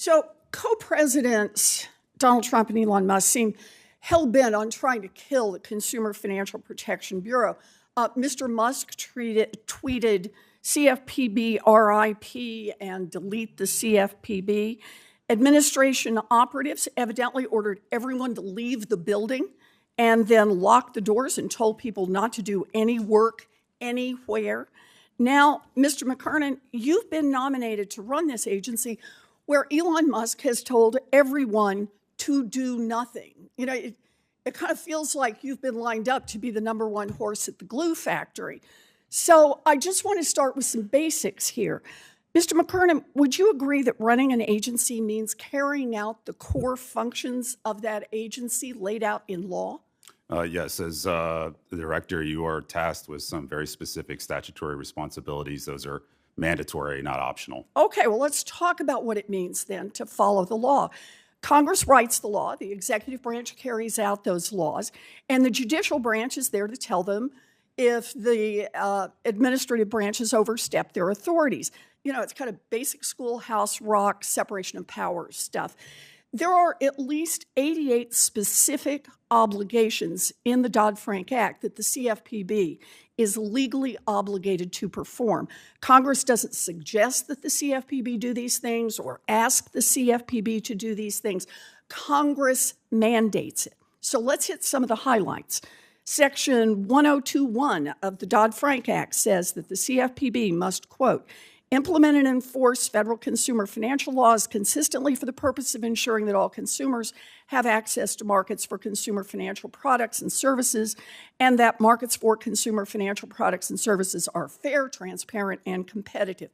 So co-presidents Donald Trump and Elon Musk seem hell-bent on trying to kill the Consumer Financial Protection Bureau. Mr. Musk tweeted CFPB RIP and delete the CFPB. Administration operatives evidently ordered everyone to leave the building and then locked the doors and told people not to do any work anywhere. Now, Mr. McKernan, you've been nominated to run this agency where Elon Musk has told everyone to do nothing. You know, it kind of feels like you've been lined up to be the number one horse at the glue factory. So I just want to start with some basics here. Mr. McKernan, would you agree that running an agency means carrying out the core functions of that agency laid out in law? Yes, as the director, you are tasked with some very specific statutory responsibilities. Those are mandatory, not optional. Okay, well, let's talk about what it means then to follow the law. Congress writes the law, the executive branch carries out those laws, and the judicial branch is there to tell them if the administrative branches overstep their authorities. You know, it's kind of basic schoolhouse rock, separation of powers stuff. There are at least 88 specific obligations in the Dodd-Frank Act that the CFPB is legally obligated to perform. Congress doesn't suggest that the CFPB do these things or ask the CFPB to do these things. Congress mandates it. So let's hit some of the highlights. Section 1021 of the Dodd-Frank Act says that the CFPB must, quote, implement and enforce federal consumer financial laws consistently for the purpose of ensuring that all consumers have access to markets for consumer financial products and services, and that markets for consumer financial products and services are fair, transparent, and competitive.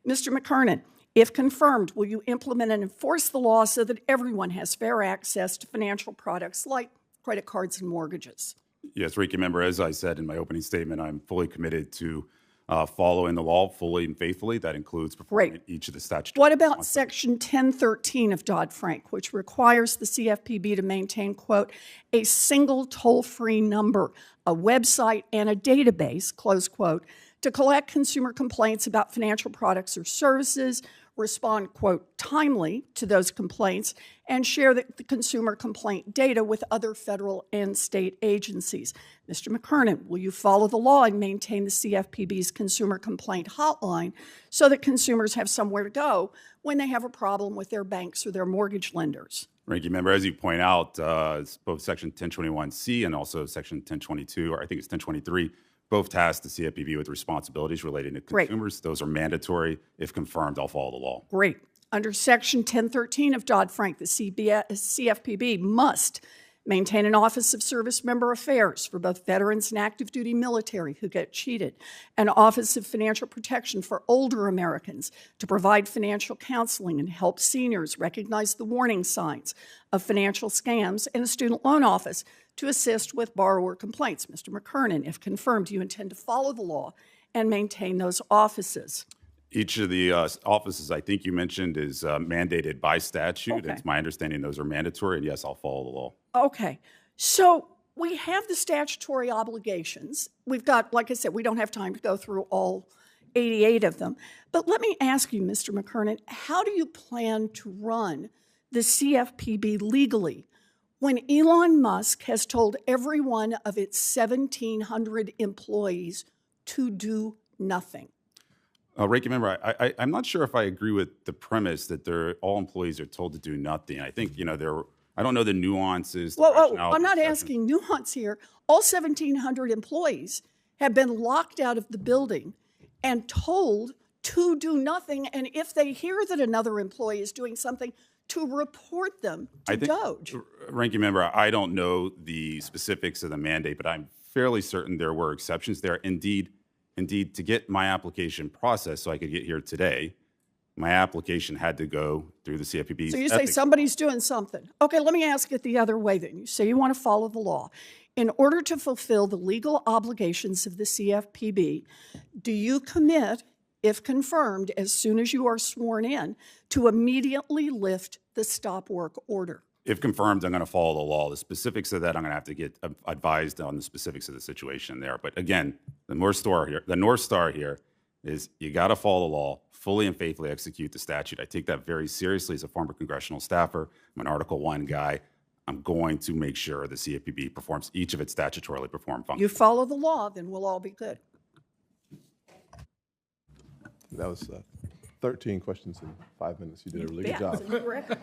Mr. McKernan, if confirmed, will you implement and enforce the law so that everyone has fair access to financial products like credit cards and mortgages? Yes, Ranking Member, as I said in my opening statement, I'm fully committed to following the law fully and faithfully. That includes performing each of the statutory. What about Section 1013 of Dodd-Frank, which requires the CFPB to maintain, quote, a single toll-free number, a website, and a database, close quote, to collect consumer complaints about financial products or services, respond, quote, timely to those complaints, and share the consumer complaint data with other federal and state agencies. Mr. McKernan, will you follow the law and maintain the CFPB's consumer complaint hotline so that consumers have somewhere to go when they have a problem with their banks or their mortgage lenders? Ranking Member, as you point out, both Section 1021C and also Section 1022, or I think it's 1023, both task the CFPB with responsibilities relating to consumers. Great. Those are mandatory. If confirmed, I'll follow the law. Great. Under Section 1013 of Dodd-Frank, the CFPB must maintain an Office of Service Member Affairs for both veterans and active duty military who get cheated, an Office of Financial Protection for older Americans to provide financial counseling and help seniors recognize the warning signs of financial scams, and a student loan office to assist with borrower complaints. Mr. McKernan, if confirmed, do you intend to follow the law and maintain those offices? Each of the offices I think you mentioned is mandated by statute. Okay. It's my understanding those are mandatory, and yes, I'll follow the law. Okay. So we have the statutory obligations. We've got, like I said, we don't have time to go through all 88 of them. But let me ask you, Mr. McKernan, how do you plan to run the CFPB legally when Elon Musk has told every one of its 1,700 employees to do nothing? Ranking Member, I'm not sure if I agree with the premise that all employees are told to do nothing. I think, I don't know the nuances. Well, I'm not asking nuance here. All 1,700 employees have been locked out of the building and told to do nothing. And if they hear that another employee is doing something, to report them to DOGE. Ranking Member, I don't know the specifics of the mandate, but I'm fairly certain there were exceptions there. Indeed, to get my application processed so I could get here today, my application had to go through the CFPB's. So you say somebody's doing something. Okay, let me ask it the other way then. You say you want to follow the law. In order to fulfill the legal obligations of the CFPB, do you commit, if confirmed, as soon as you are sworn in, to immediately lift the stop work order? If confirmed, I'm going to follow the law. The specifics of that, I'm going to have to get advised on the specifics of the situation there. But again, the North Star here is you got to follow the law, fully and faithfully execute the statute. I take that very seriously as a former congressional staffer. I'm an Article 1 guy. I'm going to make sure the CFPB performs each of its statutorily performed functions. You follow the law, then we'll all be good. That was 13 questions in 5 minutes. You did a really good Yeah, job. it's a new record.